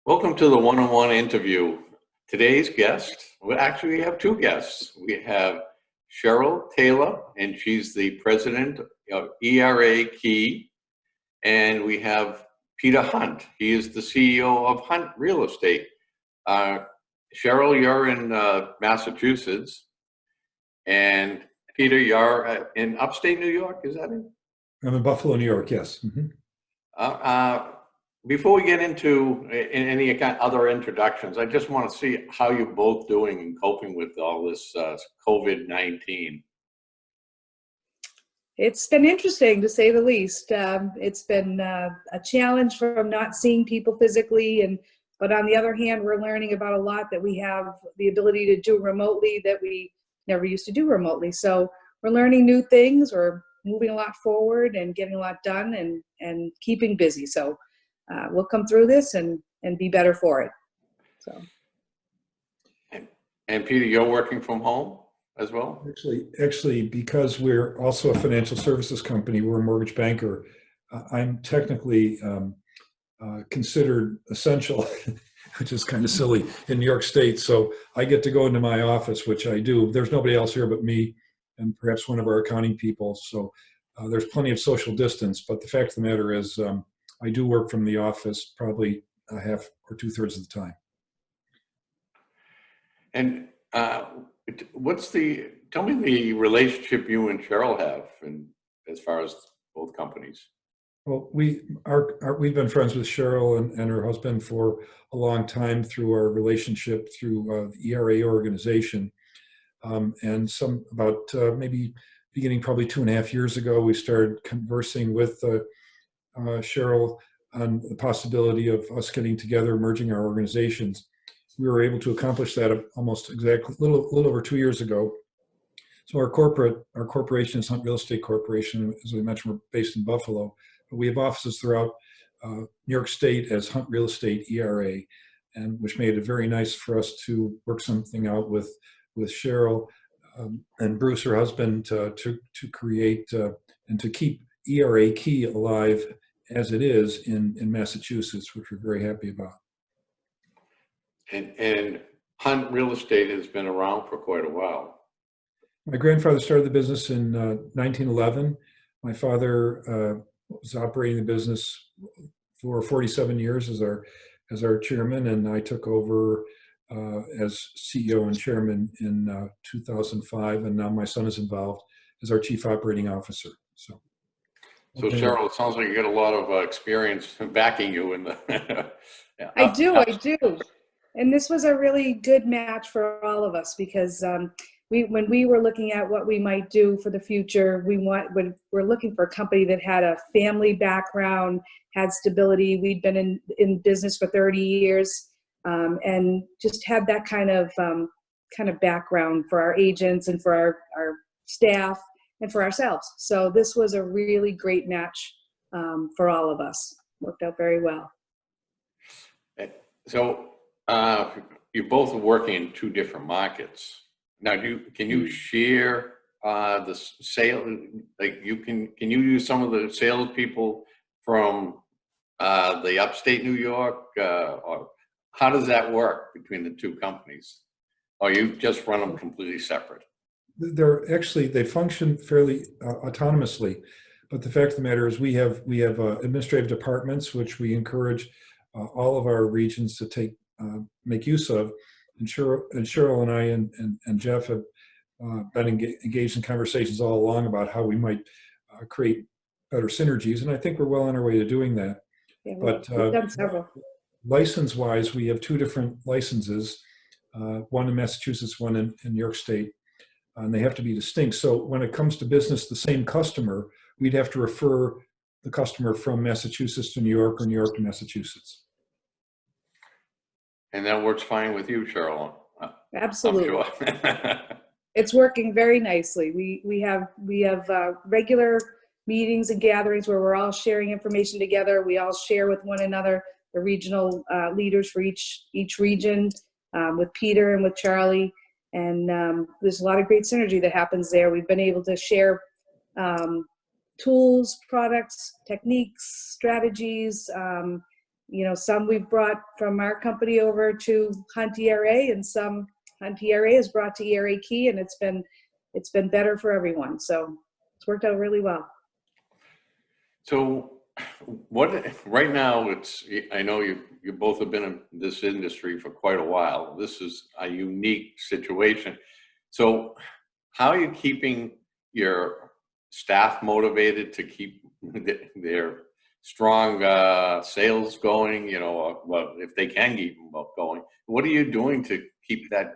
Welcome to the one-on-one interview. Today's guest, well, actually we have two guests. We have Cheryl Taylor, and she's the president of ERA Key, and we have Peter Hunt. He is the CEO of Hunt Real Estate. Cheryl, you're in Massachusetts, and Peter, you're in upstate New York, is that it? I'm in Buffalo, New York, yes. Before we get into any other introductions, I just want to see how you're both doing and coping with all this COVID-19. It's been interesting, to say the least. It's been a challenge from not seeing people physically, but on the other hand, we're learning about a lot that we have the ability to do remotely that we never used to do remotely. So we're learning new things, we're moving a lot forward and getting a lot done and keeping busy. So we'll come through this and be better for it. So. And Peter, you're working from home as well? Actually, because we're also a financial services company, we're a mortgage banker. I'm technically considered essential, which is kind of silly, in New York State. So I get to go into my office, which I do. There's nobody else here but me and perhaps one of our accounting people. So there's plenty of social distance. But the fact of the matter is, I do work from the office probably half or 2/3 of the time. And tell me the relationship you and Cheryl have, and as far as both companies. Well, we've been friends with Cheryl and her husband for a long time through our relationship through the ERA organization. And maybe beginning probably 2.5 years ago, we started conversing with Cheryl on the possibility of us getting together, merging our organizations. We were able to accomplish that almost exactly a little over 2 years ago. So our corporation is Hunt Real Estate Corporation. As we mentioned, we're based in Buffalo, but we have offices throughout New York State as Hunt Real Estate ERA, and which made it very nice for us to work something out with Cheryl and Bruce, her husband, to create and to keep ERA Key alive as it is in Massachusetts, which we're very happy about. And Hunt Real Estate has been around for quite a while. My grandfather started the business in 1911. My father was operating the business for 47 years as our chairman, and I took over as CEO and chairman in 2005, and now my son is involved as our chief operating officer. So Cheryl, it sounds like you got a lot of experience backing you in the. Yeah, I do. And this was a really good match for all of us because when we were looking at what we might do for the future, we're looking for a company that had a family background, had stability. We'd been in business for 30 years and just had that kind of background for our agents and for our staff and for ourselves. So this was a really great match for all of us. Worked out very well. So you both are working in two different markets. Now, can you share the sale? Like, can you use some of the salespeople from the upstate New York, or how does that work between the two companies? Or you just run them completely separate? They function fairly autonomously, but the fact of the matter is we have administrative departments which we encourage all of our regions to make use of. And Cheryl and I and Jeff have been engaged in conversations all along about how we might create better synergies, and I think we're well on our way to doing that. Yeah, we've done several. License-wise, we have two different licenses, one in Massachusetts, one in New York State, and they have to be distinct. So when it comes to business, the same customer, we'd have to refer the customer from Massachusetts to New York or New York to Massachusetts. And that works fine with you, Cheryl? Absolutely. I'm sure. It's working very nicely. We have regular meetings and gatherings where we're all sharing information together. We all share with one another, the regional leaders for each region, with Peter and with Charlie. And there's a lot of great synergy that happens there. We've been able to share tools, products, techniques, strategies, some we've brought from our company over to Hunt ERA, and some Hunt ERA is brought to ERA Key, and it's been better for everyone. So it's worked out really well. So right now I know you both have been in this industry for quite a while. This is a unique situation. So how are you keeping your staff motivated to keep their strong sales going? Well, if they can keep them up going, what are you doing to keep that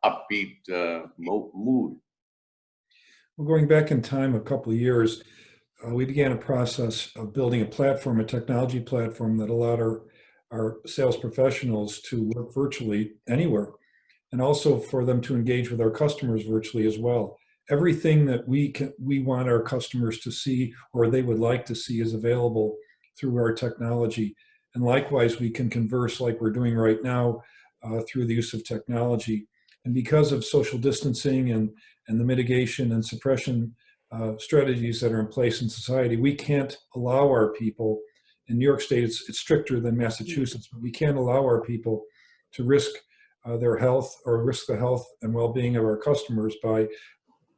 upbeat mood? Well, going back in time a couple of years, we began a process of building a platform, a technology platform that allowed our sales professionals to work virtually anywhere, and also for them to engage with our customers virtually as well. Everything that we want our customers to see or they would like to see is available through our technology. And likewise, we can converse like we're doing right now through the use of technology. And because of social distancing and the mitigation and suppression strategies that are in place in society, we can't allow our people, in New York State it's stricter than Massachusetts, but we can't allow our people to risk their health or risk the health and well-being of our customers by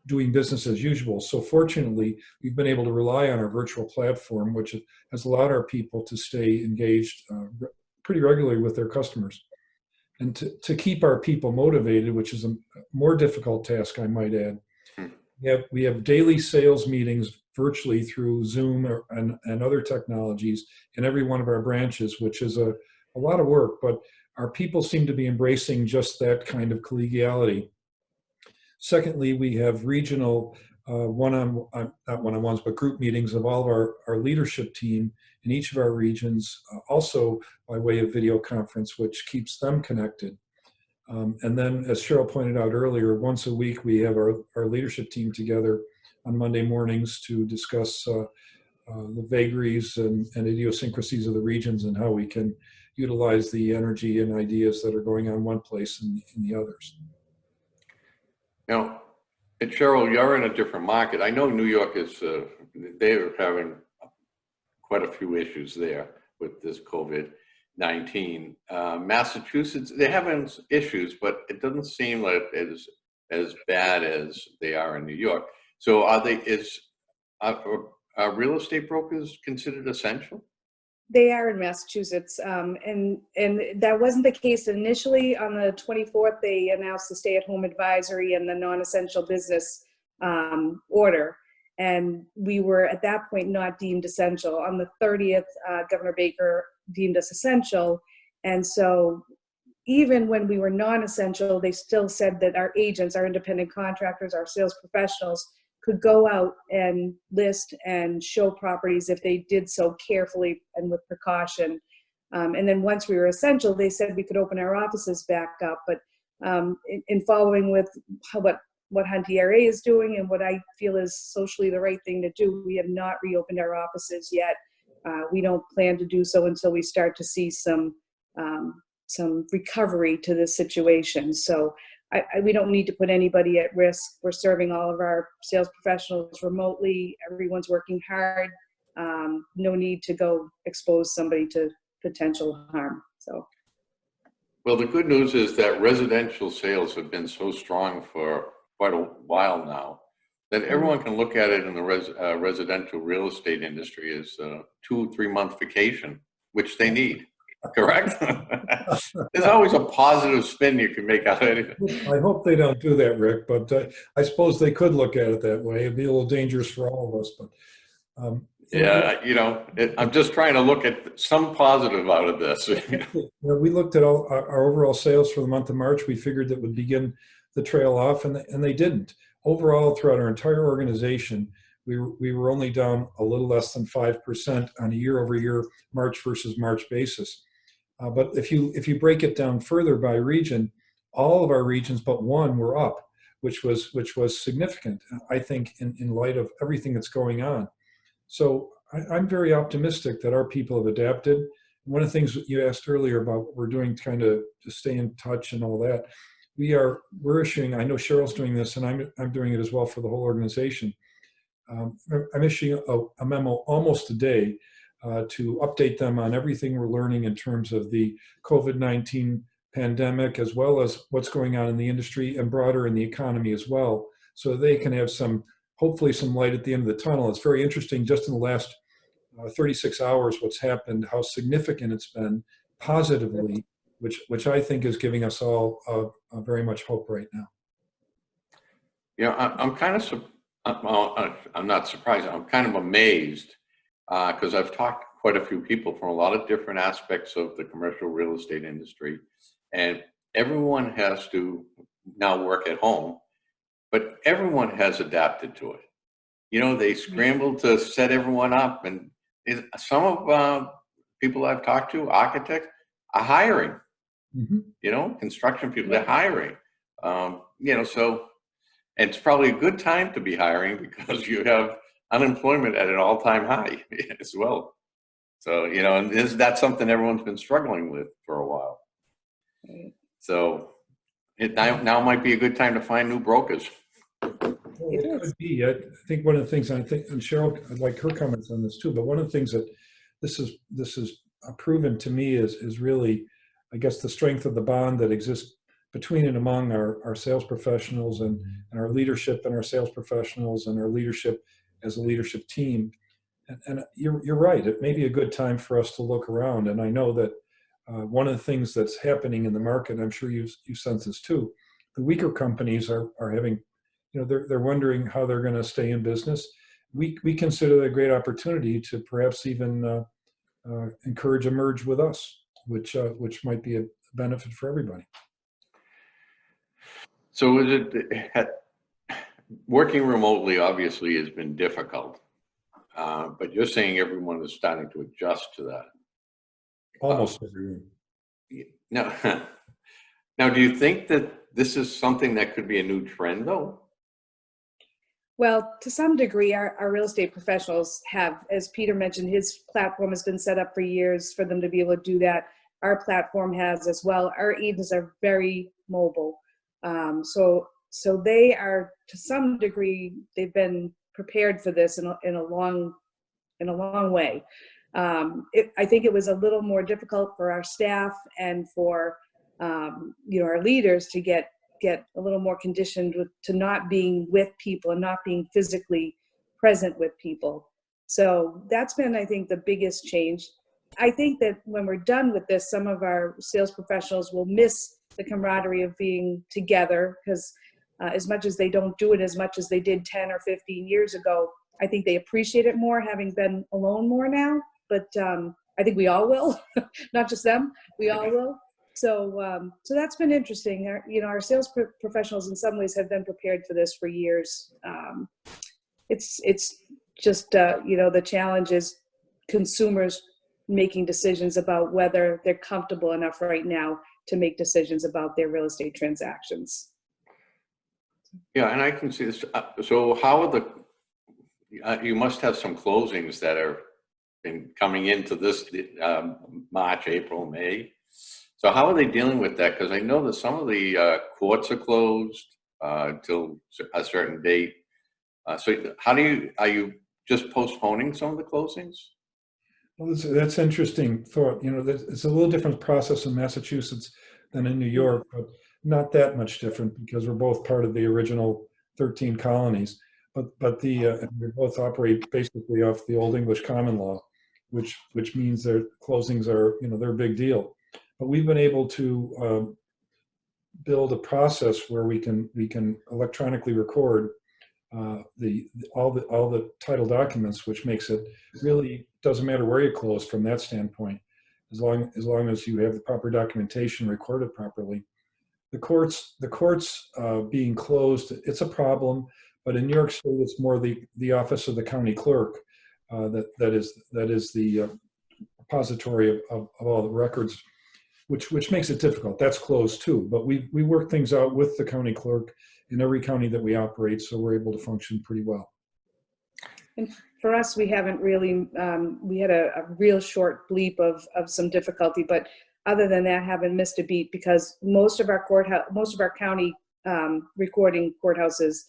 doing business as usual. So fortunately, we've been able to rely on our virtual platform, which has allowed our people to stay engaged pretty regularly with their customers. And to keep our people motivated, which is a more difficult task, I might add, we have daily sales meetings virtually through Zoom and other technologies in every one of our branches, which is a lot of work, but our people seem to be embracing just that kind of collegiality. Secondly, we have regional not one-on-ones, but group meetings of all of our leadership team in each of our regions, also by way of video conference, which keeps them connected. And then, as Cheryl pointed out earlier, once a week we have our leadership team together on Monday mornings to discuss the vagaries and idiosyncrasies of the regions and how we can utilize the energy and ideas that are going on one place in the others. Now, and Cheryl, you're in a different market. I know New York is, they're having quite a few issues there with this COVID-19. Massachusetts, they're having issues, but it doesn't seem like it's as bad as they are in New York. So are real estate brokers considered essential? They are in Massachusetts, and that wasn't the case initially. On the 24th, they announced the stay-at-home advisory and the non-essential business order, and we were at that point not deemed essential. On the 30th, Governor Baker deemed us essential, and so even when we were non-essential, they still said that our agents, our independent contractors, our sales professionals could go out and list and show properties if they did so carefully and with precaution. And then once we were essential, they said we could open our offices back up. But in following with what Hunt ERA is doing and what I feel is socially the right thing to do, we have not reopened our offices yet. We don't plan to do so until we start to see some recovery to this situation. So we don't need to put anybody at risk. We're serving all of our sales professionals remotely. Everyone's working hard. No need to go expose somebody to potential harm. So, well, the good news is that residential sales have been so strong for quite a while now that everyone can look at it in the residential real estate industry as a 2-3 month vacation, which they need. Correct? There's always a positive spin you can make out of anything. I hope they don't do that, Rick, but I suppose they could look at it that way. It'd be a little dangerous for all of us. But yeah, I'm just trying to look at some positive out of this. We looked at all our overall sales for the month of March. We figured that would begin the trail off, and they didn't. Overall, throughout our entire organization, we were only down a little less than 5% on a year-over-year March versus March basis. But if you break it down further by region, all of our regions but one were up, which was significant, I think, in light of everything that's going on. So I'm very optimistic that our people have adapted. One of the things you asked earlier about what we're doing kind of to stay in touch and all that, we're issuing, I know Cheryl's doing this and I'm doing it as well for the whole organization. I'm issuing a memo almost a day to update them on everything we're learning in terms of the COVID-19 pandemic, as well as what's going on in the industry and broader in the economy as well, so they can have hopefully some light at the end of the tunnel. It's very interesting just in the last 36 hours what's happened, how significant it's been positively, which I think is giving us all very much hope right now. I'm kind of, I'm not surprised, I'm kind of amazed because I've talked to quite a few people from a lot of different aspects of the commercial real estate industry, and everyone has to now work at home, but everyone has adapted to it. They scrambled to set everyone up, and some of people I've talked to, architects, are hiring. Construction people, they're hiring. So and it's probably a good time to be hiring because you have unemployment at an all-time high as well. So, and that's something everyone's been struggling with for a while. So it now might be a good time to find new brokers. It could be. I think one of the things, and Cheryl, I'd like her comments on this too, but one of the things that this is proven to me is really, I guess, the strength of the bond that exists between and among our sales professionals and our leadership and our sales professionals and our leadership as a leadership team. And you're right, it may be a good time for us to look around. And I know that one of the things that's happening in the market, I'm sure you sense this too, the weaker companies are having, they're wondering how they're going to stay in business. We consider that a great opportunity to perhaps even encourage a merge with us, which might be a benefit for everybody. So working remotely obviously has been difficult, but you're saying everyone is starting to adjust to that. Almost everyone. Now, do you think that this is something that could be a new trend, though? Well, to some degree, our real estate professionals have, as Peter mentioned, his platform has been set up for years for them to be able to do that. Our platform has as well. Our agents are very mobile. So they are, to some degree, they've been prepared for this in a long way. I think it was a little more difficult for our staff and for our leaders to get a little more conditioned to not being with people and not being physically present with people. So that's been, I think, the biggest change. I think that when we're done with this, some of our sales professionals will miss the camaraderie of being together, because as much as they don't do it as much as they did 10 or 15 years ago, I think they appreciate it more, having been alone more now. But I think we all will, not just them, we all will. So that's been interesting. Our sales professionals in some ways have been prepared for this for years. It's just, the challenge is consumers making decisions about whether they're comfortable enough right now to make decisions about their real estate transactions. Yeah, and I can see this. So how are you must have some closings that are been coming into this March, April, May. So how are they dealing with that? Because I know that some of the courts are closed till a certain date. So are you just postponing some of the closings? Well, that's interesting thought. It's a little different process in Massachusetts than in New York, but not that much different because we're both part of the original 13 colonies. But we both operate basically off the Old English common law, which means their closings are, they're a big deal. But we've been able to build a process where we can electronically record all the title documents, which makes it really doesn't matter where you close from that standpoint, as long as you have the proper documentation recorded properly. The courts being closed, it's a problem, but in New York State, it's more the office of the county clerk that is the repository of all the records, which makes it difficult. That's closed too, but we work things out with the county clerk in every county that we operate, so we're able to function pretty well. And for us, we haven't really, we had a real short bleep of some difficulty, but other than that, haven't missed a beat, because most of our county recording courthouses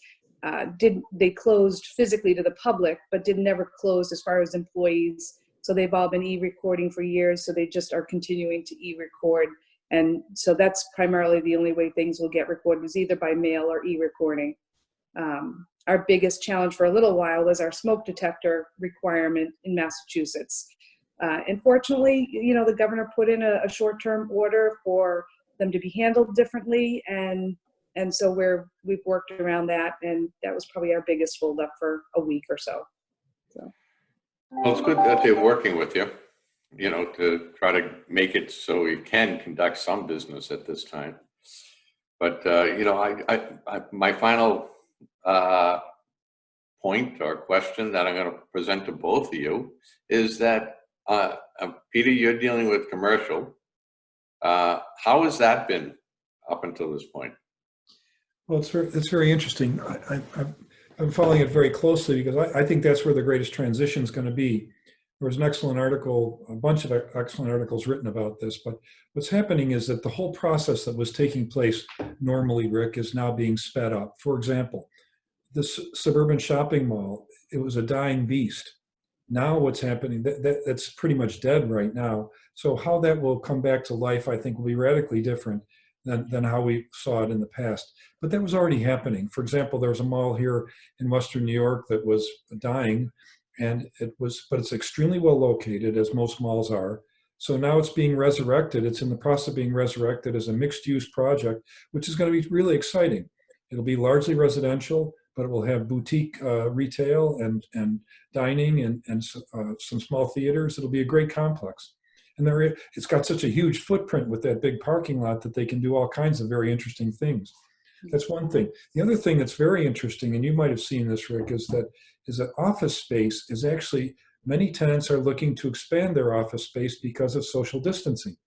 they closed physically to the public, but never closed as far as employees So they've all been e-recording for years, so they just are continuing to e-record. And so that's primarily the only way things will get recorded, is either by mail or e-recording. Our biggest challenge for a little while was our smoke detector requirement in Massachusetts. Unfortunately, the governor put in a short-term order for them to be handled differently, and so we've worked around that, and that was probably our biggest holdup for a week or so. Well, it's good that they're working with you, to try to make it so you can conduct some business at this time. But, my final point or question that I'm going to present to both of you is that, Peter, you're dealing with commercial. How has that been up until this point? Well, it's very interesting. I'm following it very closely because I think that's where the greatest transition is going to be. There was an excellent article, a bunch of excellent articles written about this, but what's happening is that the whole process that was taking place normally, Rick, is now being sped up. For example, this suburban shopping mall, it was a dying beast. Now what's happening, that's pretty much dead right now. So how that will come back to life, I think, will be radically different than how we saw it in the past. But that was already happening. For example, there was a mall here in Western New York that was dying, but it's extremely well located, as most malls are. So now it's being resurrected. It's in the process of being resurrected as a mixed-use project, which is going to be really exciting. It'll be largely residential, but it will have boutique retail and dining and some small theaters. It'll be a great complex. And it's got such a huge footprint with that big parking lot that they can do all kinds of very interesting things. That's one thing. The other thing that's very interesting, and you might have seen this, Rick, is that office space is actually, many tenants are looking to expand their office space because of social distancing.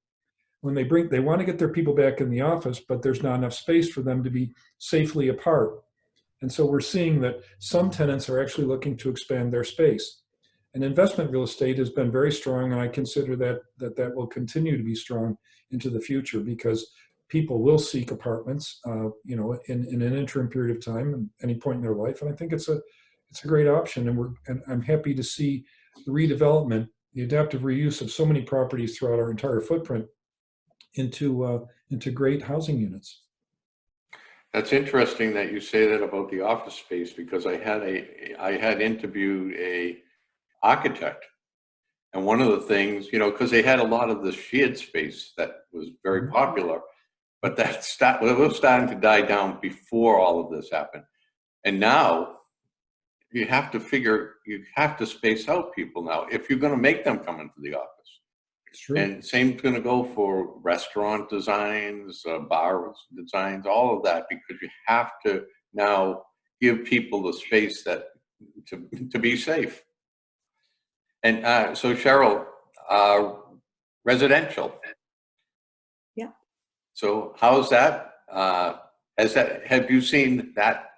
When they want to get their people back in the office, but there's not enough space for them to be safely apart. And so we're seeing that some tenants are actually looking to expand their space. And investment real estate has been very strong, and I consider that will continue to be strong into the future because people will seek apartments, in an interim period of time, at any point in their life. And I think it's a great option, and I'm happy to see the redevelopment, the adaptive reuse of so many properties throughout our entire footprint into great housing units. That's interesting that you say that about the office space, because I had interviewed a architect, and one of the things, because they had a lot of the shared space that was very popular, but it was starting to die down before all of this happened. And now you have to space out people now if you're going to make them come into the office. It's true. And same's going to go for restaurant designs, bar designs, all of that, because you have to now give people the space to be safe. And so, Cheryl, residential. Yeah. So how's that? Have you seen that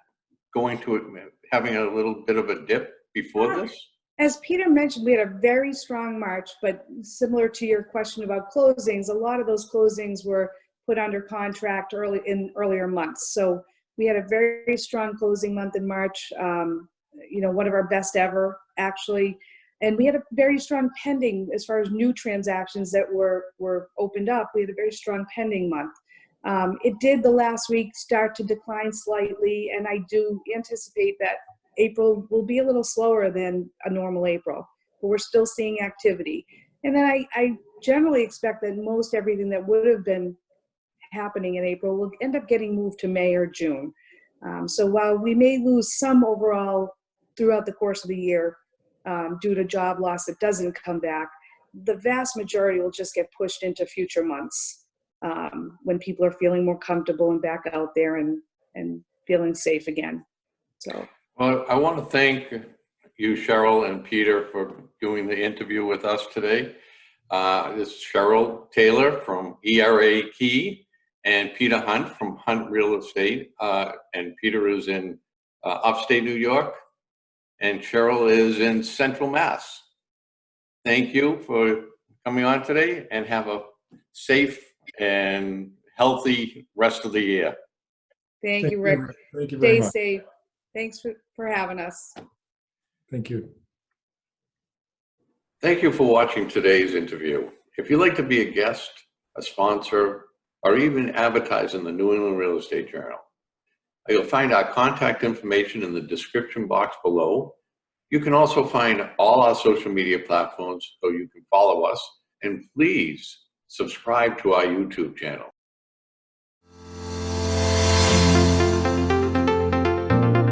having a little bit of a dip before this? As Peter mentioned, we had a very strong March, but similar to your question about closings, a lot of those closings were put under contract earlier months. So we had a very strong closing month in March, one of our best ever, actually. And we had a very strong pending as far as new transactions that were opened up. We had a very strong pending month. It did the last week start to decline slightly, and I do anticipate that April will be a little slower than a normal April, but we're still seeing activity. And then I generally expect that most everything that would have been happening in April will end up getting moved to May or June. So while we may lose some overall throughout the course of the year due to job loss that doesn't come back, the vast majority will just get pushed into future months when people are feeling more comfortable and back out there and feeling safe again. So. Well, I want to thank you, Cheryl and Peter, for doing the interview with us today. This is Cheryl Taylor from ERA Key and Peter Hunt from Hunt Real Estate. And Peter is in upstate New York, and Cheryl is in Central Mass. Thank you for coming on today, and have a safe and healthy rest of the year. Thank you, Rick. Thank you very much. Stay safe. Thanks for having us. Thank you. Thank you for watching today's interview. If you'd like to be a guest, a sponsor, or even advertise in the New England Real Estate Journal, you'll find our contact information in the description box below. You can also find all our social media platforms so you can follow us, and please subscribe to our YouTube channel.